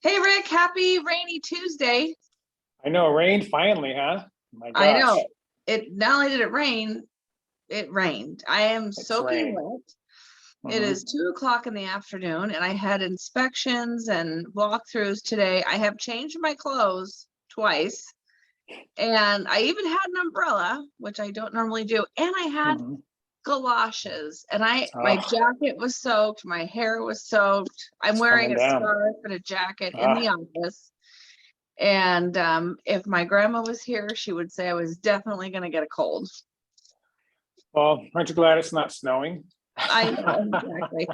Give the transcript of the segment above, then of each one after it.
Hey Rick, happy rainy Tuesday. I know, rain finally, huh? My I gosh, know it not only did it rain, it rained. I am it's soaking rain. wet. It Hmm. is 2 o'clock in the afternoon, and I had inspections and walkthroughs today. I have changed my clothes twice, and I even had an umbrella, which I don't normally do, and I had Hmm. galoshes, and my Oh, jacket was soaked, my hair was soaked. I'm it's wearing coming a down. scarf and a jacket in the Ah, office. And if my grandma was here, she would say I was definitely going to get a cold. well, aren't you glad it's not snowing? I know, exactly.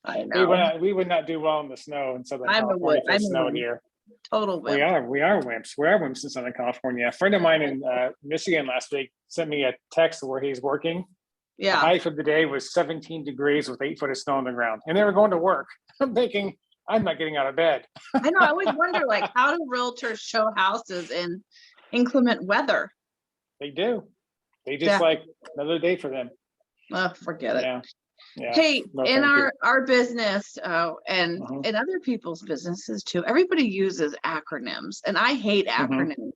I We would know. not, we would not do well in the snow in Southern California if it I'm a snowed wimp, here. total We wimp. are, we are wimps. We are wimps in Southern California. A friend of mine in Michigan last week sent me a text where he's working. The Yeah, high for the day was 17 degrees with 8 foot of snow on the ground, and they were going to work. I'm thinking, I'm not getting out of bed. I know. I always wonder, like, how do realtors show houses in inclement weather? They do. They just Yeah, like another day for them. forget it. Yeah. Yeah. Hey, No, in thank you. our business, and Hmm. in other people's businesses too, everybody uses acronyms, and I hate Hmm. acronyms,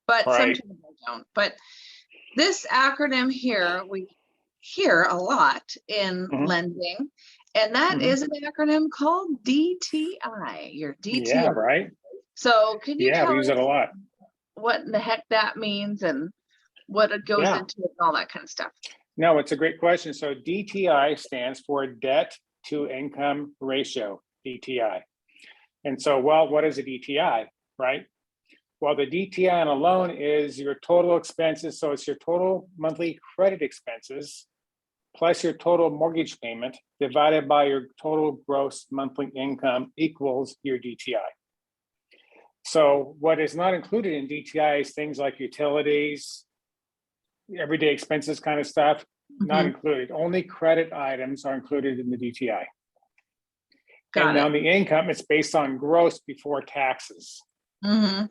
but Right. sometimes I don't. But this acronym here, we hear a lot in Hmm. lending, and that Hmm. is an acronym called DTI, your Yeah. DTI. Right. So can you Yeah. tell We use it a us lot. what in the heck that means and what it goes Yeah. into it and all that kind of stuff? No, it's a great question. So DTI stands for debt to income ratio, DTI. And so, well, what is a DTI, right? Well, the DTI on a loan is your total expenses. So it's your total monthly credit expenses plus your total mortgage payment divided by your total gross monthly income equals your DTI. So what is not included in DTI is things like utilities, everyday expenses kind of stuff, not Mhm. included. Only credit items are included in the DTI. Got And it. on the income, it's based on gross before taxes. Mm-hmm.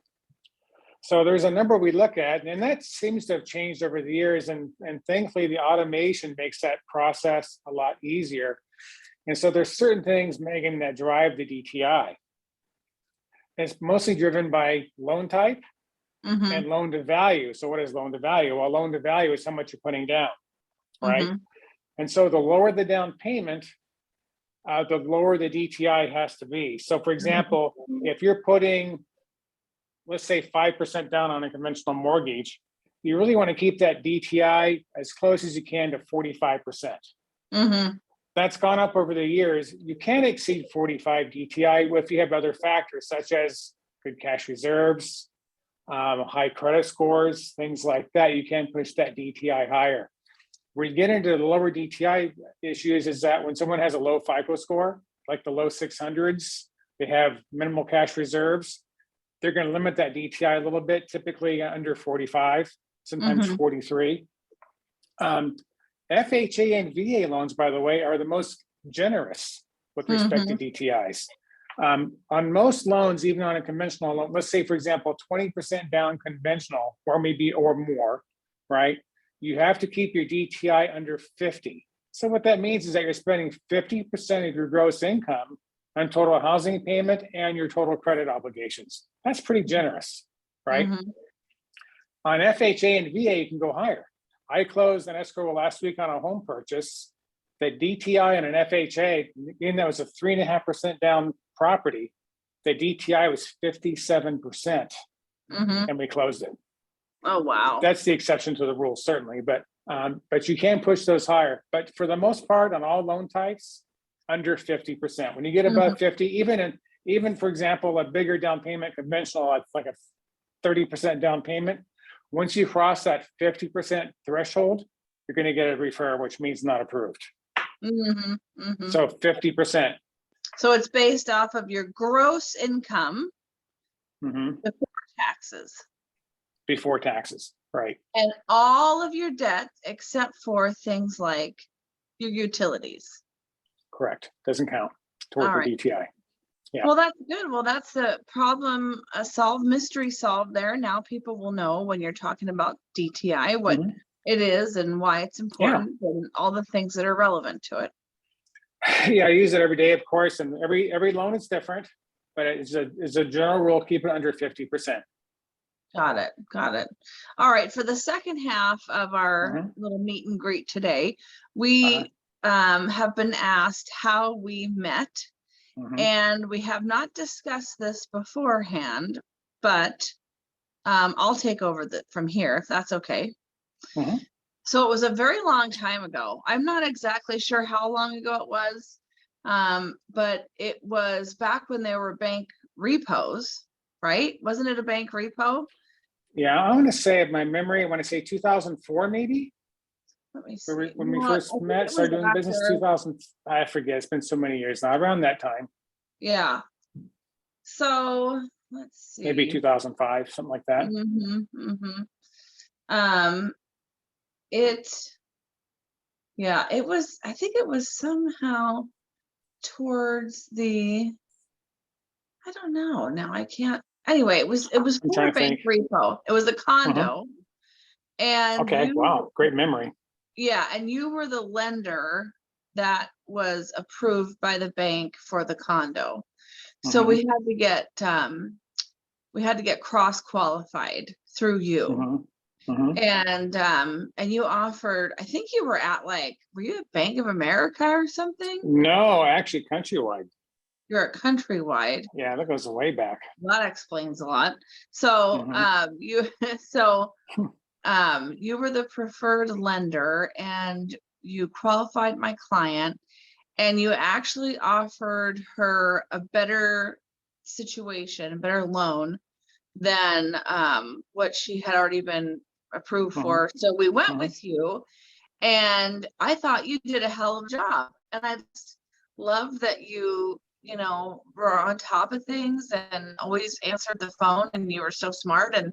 So there's a number we look at, and that seems to have changed over the years. And thankfully, the automation makes that process a lot easier. And so there's certain things, Megan, that drive the DTI. It's mostly driven by loan type Mm-hmm. and loan to value. So what is loan to value? Well, loan to value is how much you're putting down, right? Mm-hmm. And so the lower the down payment, the lower the DTI has to be. So for example, if you're putting, let's say 5% down on a conventional mortgage, you really want to keep that DTI as close as you can to 45%. Mm-hmm. That's gone up over the years. You can exceed 45 DTI if you have other factors such as good cash reserves, high credit scores, things like that. You can push that DTI higher. Where you get into the lower DTI issues is that when someone has a low FICO score, like the low 600s, they have minimal cash reserves, they're going to limit that DTI a little bit, typically under 45, sometimes Mm-hmm. 43. FHA and VA loans, by the way, are the most generous with respect to Mm-hmm. DTIs. On most loans, even on a conventional loan, let's say, for example, 20% down conventional, or maybe or more, right? You have to keep your DTI under 50. So what that means is that you're spending 50% of your gross income on total housing payment and your total credit obligations. That's pretty generous, right? Mm-hmm. On FHA and VA, you can go higher. I closed an escrow last week on a home purchase. The DTI on an FHA, even though it was a 3.5% down property, the DTI was 57%, Mm-hmm. and we closed it. Oh, wow. That's the exception to the rule, certainly, but you can push those higher. But for the most part, on all loan types, under 50%. When you get Mm-hmm. above 50, even for example, a bigger down payment conventional, like a 30% down payment, once you cross that 50% threshold, you're going to get a refer, which means not approved. Mm-hmm. Mm-hmm. So 50%. So it's based off of your gross income Mhm. before taxes Before taxes, right? and all of your debt except for things like your utilities. Correct. Doesn't count toward All the right. DTI. Yeah. Well, that's good. Well, that's the problem solved, mystery solved there. Now people will know when you're talking about DTI what Mhm. it is and why it's Yeah. important and all the things that are relevant to it. Yeah, I use it every day, of course, and every loan is different. but it's a general rule, keep it under 50%. Got it. Got it. All right. For the second half of our Mhm. little meet and greet today, we have been asked how we met, Mhm. and we have not discussed this beforehand, but I'll take over from here if that's okay. Mhm. So it was a very long time ago. I'm not exactly sure how long ago it was, but it was back when there were bank repos, right? Wasn't it a bank repo? Yeah, I want to say, my memory, I want to say 2004, maybe, Let me see. when we No, I first think met, it was started doing business, after. 2000, I forget, it's been so many years now, around that time, Yeah. So let's maybe see. 2005, something like that. Um, it, yeah, it was, I think it was somehow towards the, I don't know. Now I can't. Anyway, it was I'm for trying a to think. bank repo. It was a Mhm. condo, and Okay, wow, great memory. yeah, and you were the lender that was approved by the bank for the condo. So Mhm. we had to get cross qualified through you. Mhm. Mhm. And you offered, I think you were at were you at Bank of America or something? No, actually, Countrywide. You're at Countrywide. Yeah, that goes way back. That explains a lot. So Mhm. you you were the preferred lender, and you qualified my client, and you actually offered her a better situation, a better loan than what she had already been approved Mhm. for. So we went Mhm. with you, and I thought you did a hell of a job. And I just love that you were on top of things and always answered the phone, and you were so smart. And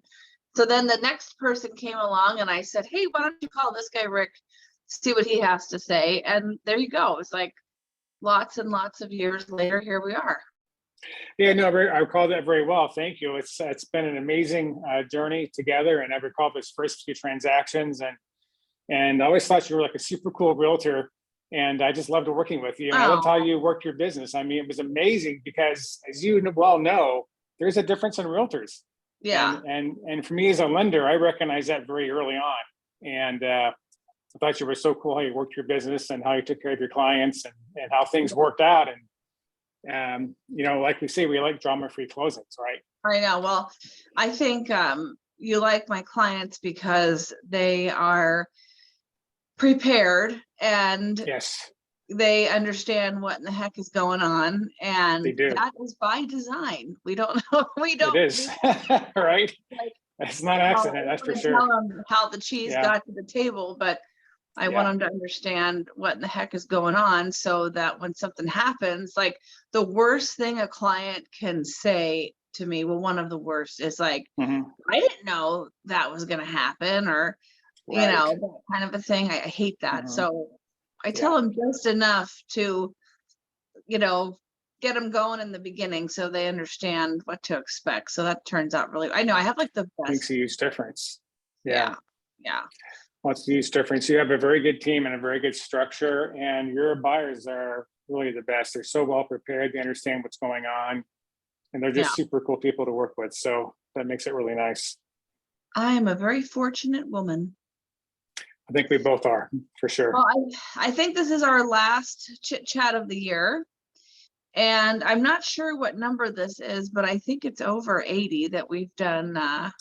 so then the next person came along, and I said, hey, why don't you call this guy Rick, see what he has to say? And there you go. It's like lots and lots of years later, here we are. Yeah, no, I recall that very well. Thank you. It's been an amazing journey together, and I recall those first few transactions, and I always thought you were like a super cool realtor, and I just loved working with you. And I loved how Oh, you worked your business. I mean, it was amazing because, as you well know, there's a difference in realtors, yeah. and for me as a lender, I recognized that very early on, and I thought you were so cool how you worked your business and how you took care of your clients, and how things worked out. And like we say, we like drama-free closings, right? I know. Well, I think you like my clients because they are prepared, and Yes, they understand what in the heck is going on, they and do. that is by design. We don't know. It is. Right. Like, It's not an I accident, don't that's for want to tell sure. them how the cheese Yeah, got to the table, but I want yeah. them to understand what in the heck is going on, so that when something happens, like the worst thing a client can say to me, well, one of the worst is like, Mhm. I didn't know that was going to happen, or, Right. that kind of a thing. I hate that. Mhm. So I Yeah, tell them just enough to, you know, get them going in the beginning so they understand what to expect. So that turns out really, I know I have like the makes best. a huge difference. Yeah, Yeah. Yeah. what's the huge difference? You have a very good team and a very good structure, and your buyers are really the best. They're so well prepared. They understand what's going on, and they're Yeah. just super cool people to work with. So that makes it really nice. I am a very fortunate woman. I think we both are, for sure. Well, I think this is our last chit chat of the year. And I'm not sure what number this is, but I think it's over 80 that we've done.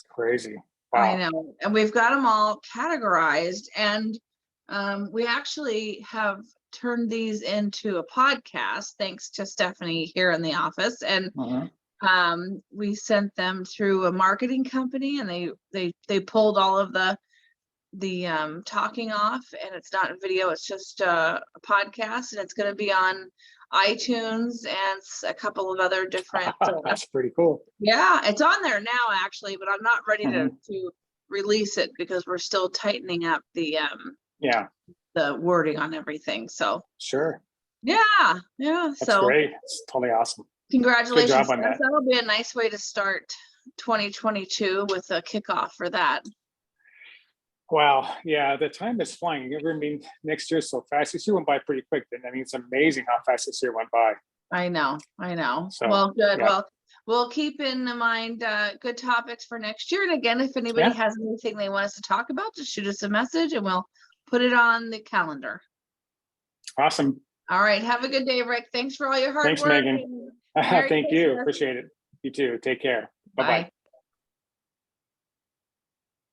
Crazy. I Wow. know. And we've got them all categorized. And we actually have turned these into a podcast, thanks to Stephanie here in the office. And Mhm. we sent them through a marketing company, and they pulled all of the talking off, and it's not a video, it's just a podcast, and it's going to be on iTunes and a couple of other different That's pretty cool. yeah, it's on there now actually, but I'm not ready to Mhm. release it because we're still tightening up Yeah, the wording on everything. So sure. yeah, That's so great. It's totally awesome. Good congratulations, job on Steph. that. That'll be a nice way to start 2022 with a kickoff for that. Wow. Yeah, the time is flying. I mean, next year so fast. This year went by pretty quick. Then I mean, it's amazing how fast this year went by. I know. So Well, good. yeah. Well, We'll keep in mind good topics for next year. And again, if anybody Yeah. has anything they want us to talk about, just shoot us a message and we'll put it on the calendar. Awesome. All right. Have a good day, Rick. Thanks for all your hard Thanks, work. Megan. and Merry Thank you. Christmas. Appreciate it. You too. Take care. Bye-bye. Bye.